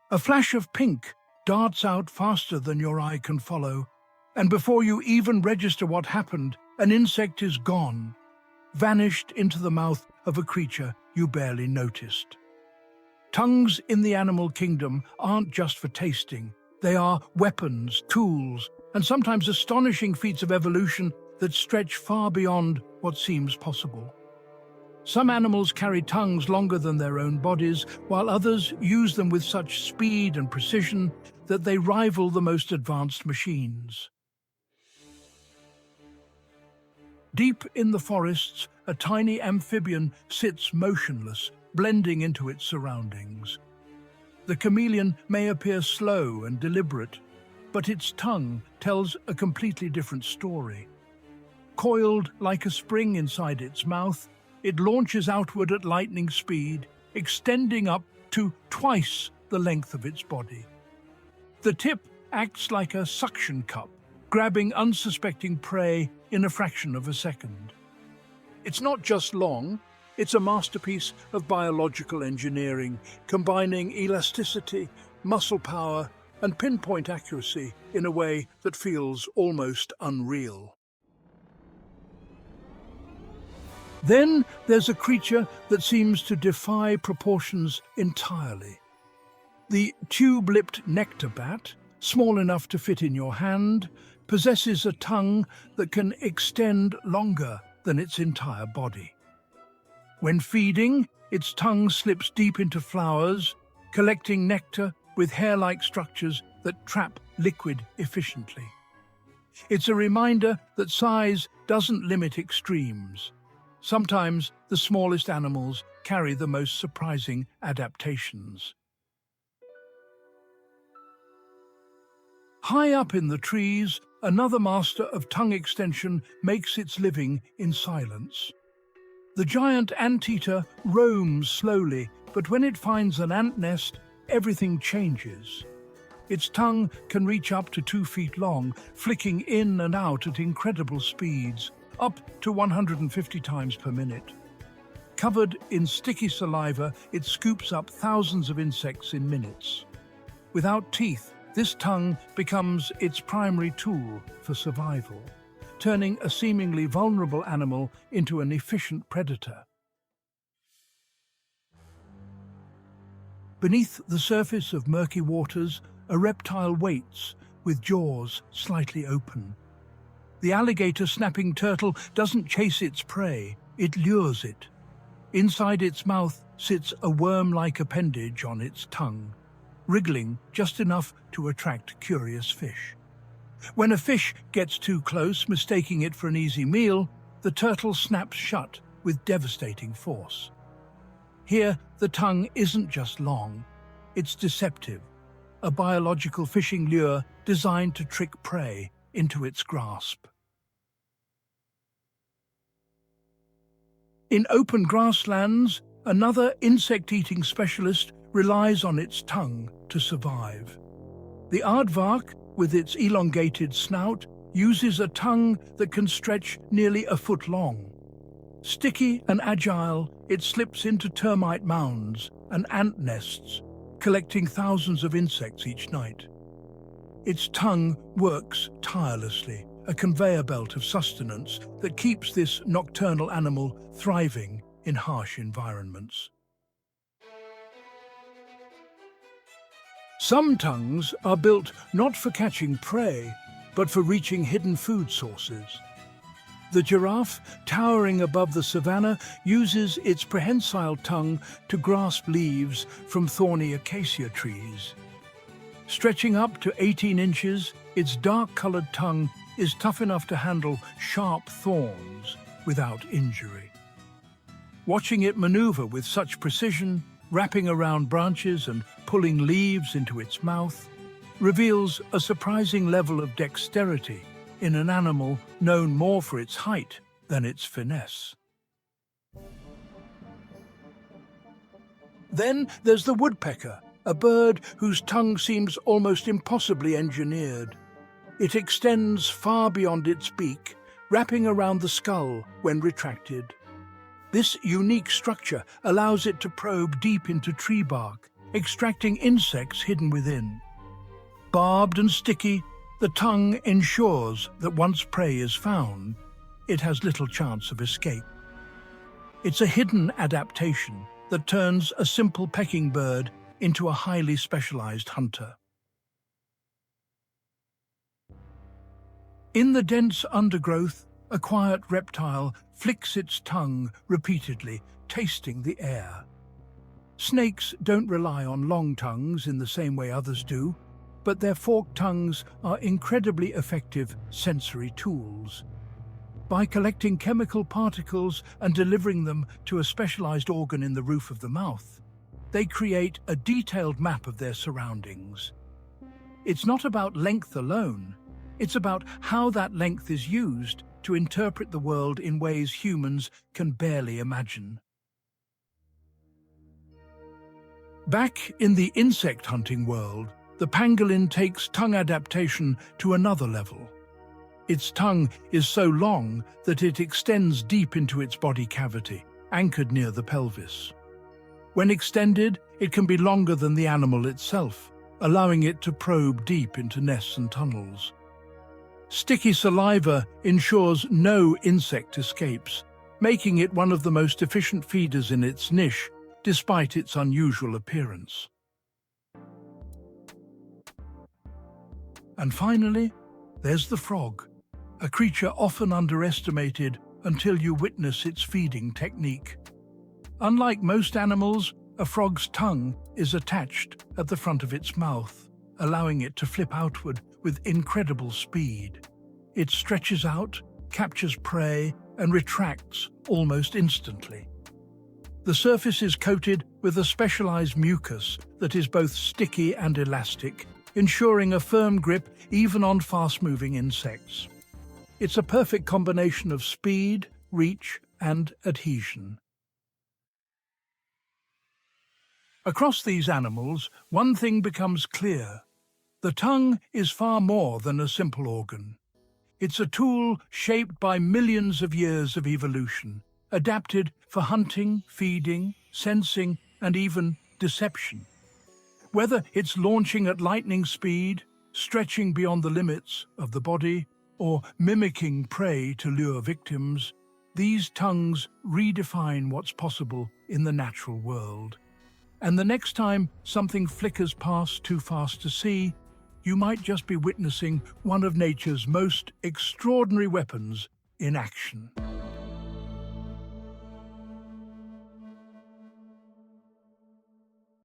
A flash of pink darts out faster than your eye can follow, and before you even register what happened, an insect is gone, vanished into the mouth of a creature you barely noticed. Tongues in the animal kingdom aren't just for tasting. They are weapons, tools, and sometimes astonishing feats of evolution that stretch far beyond what seems possible. Some animals carry tongues longer than their own bodies, while others use them with such speed and precision that they rival the most advanced machines. Deep in the forests, a tiny amphibian sits motionless, blending into its surroundings. The chameleon may appear slow and deliberate, but its tongue tells a completely different story. Coiled like a spring inside its mouth, it launches outward at lightning speed, extending up to twice the length of its body. The tip acts like a suction cup, grabbing unsuspecting prey in a fraction of a second. It's not just long, it's a masterpiece of biological engineering, combining elasticity, muscle power, and pinpoint accuracy in a way that feels almost unreal. Then there's a creature that seems to defy proportions entirely. The tube-lipped nectar bat, small enough to fit in your hand, possesses a tongue that can extend longer than its entire body. When feeding, its tongue slips deep into flowers, collecting nectar with hair-like structures that trap liquid efficiently. It's a reminder that size doesn't limit extremes. Sometimes the smallest animals carry the most surprising adaptations. High up in the trees, another master of tongue extension makes its living in silence. The giant anteater roams slowly, but when it finds an ant nest, everything changes. Its tongue can reach up to 2 feet long, flicking in and out at incredible speeds, up to 150 times per minute. Covered in sticky saliva, it scoops up thousands of insects in minutes. Without teeth, this tongue becomes its primary tool for survival, turning a seemingly vulnerable animal into an efficient predator. Beneath the surface of murky waters, a reptile waits, with jaws slightly open. The alligator snapping turtle doesn't chase its prey, it lures it. Inside its mouth sits a worm-like appendage on its tongue, wriggling just enough to attract curious fish. When a fish gets too close, mistaking it for an easy meal, the turtle snaps shut with devastating force. Here, the tongue isn't just long, it's deceptive, a biological fishing lure designed to trick prey into its grasp. In open grasslands, another insect-eating specialist relies on its tongue to survive. The aardvark, with its elongated snout, uses a tongue that can stretch nearly a foot long. Sticky and agile, it slips into termite mounds and ant nests, collecting thousands of insects each night. Its tongue works tirelessly, a conveyor belt of sustenance that keeps this nocturnal animal thriving in harsh environments. Some tongues are built not for catching prey, but for reaching hidden food sources. The giraffe, towering above the savanna, uses its prehensile tongue to grasp leaves from thorny acacia trees. Stretching up to 18 inches, its dark-colored tongue is tough enough to handle sharp thorns without injury. Watching it maneuver with such precision, wrapping around branches and pulling leaves into its mouth, reveals a surprising level of dexterity in an animal known more for its height than its finesse. Then there's the woodpecker, a bird whose tongue seems almost impossibly engineered. It extends far beyond its beak, wrapping around the skull when retracted. This unique structure allows it to probe deep into tree bark, extracting insects hidden within. Barbed and sticky, the tongue ensures that once prey is found, it has little chance of escape. It's a hidden adaptation that turns a simple pecking bird into a highly specialized hunter. In the dense undergrowth, a quiet reptile flicks its tongue repeatedly, tasting the air. Snakes don't rely on long tongues in the same way others do, but their forked tongues are incredibly effective sensory tools. By collecting chemical particles and delivering them to a specialized organ in the roof of the mouth, they create a detailed map of their surroundings. It's not about length alone, it's about how that length is used to interpret the world in ways humans can barely imagine. Back in the insect hunting world, the pangolin takes tongue adaptation to another level. Its tongue is so long that it extends deep into its body cavity, anchored near the pelvis. When extended, it can be longer than the animal itself, allowing it to probe deep into nests and tunnels. Sticky saliva ensures no insect escapes, making it one of the most efficient feeders in its niche, despite its unusual appearance. And finally, there's the frog, a creature often underestimated until you witness its feeding technique. Unlike most animals, a frog's tongue is attached at the front of its mouth, allowing it to flip outward with incredible speed. It stretches out, captures prey, and retracts almost instantly. The surface is coated with a specialized mucus that is both sticky and elastic, ensuring a firm grip even on fast-moving insects. It's a perfect combination of speed, reach, and adhesion. Across these animals, one thing becomes clear. The tongue is far more than a simple organ. It's a tool shaped by millions of years of evolution, adapted for hunting, feeding, sensing, and even deception. Whether it's launching at lightning speed, stretching beyond the limits of the body, or mimicking prey to lure victims, these tongues redefine what's possible in the natural world. And the next time something flickers past too fast to see, you might just be witnessing one of nature's most extraordinary weapons in action.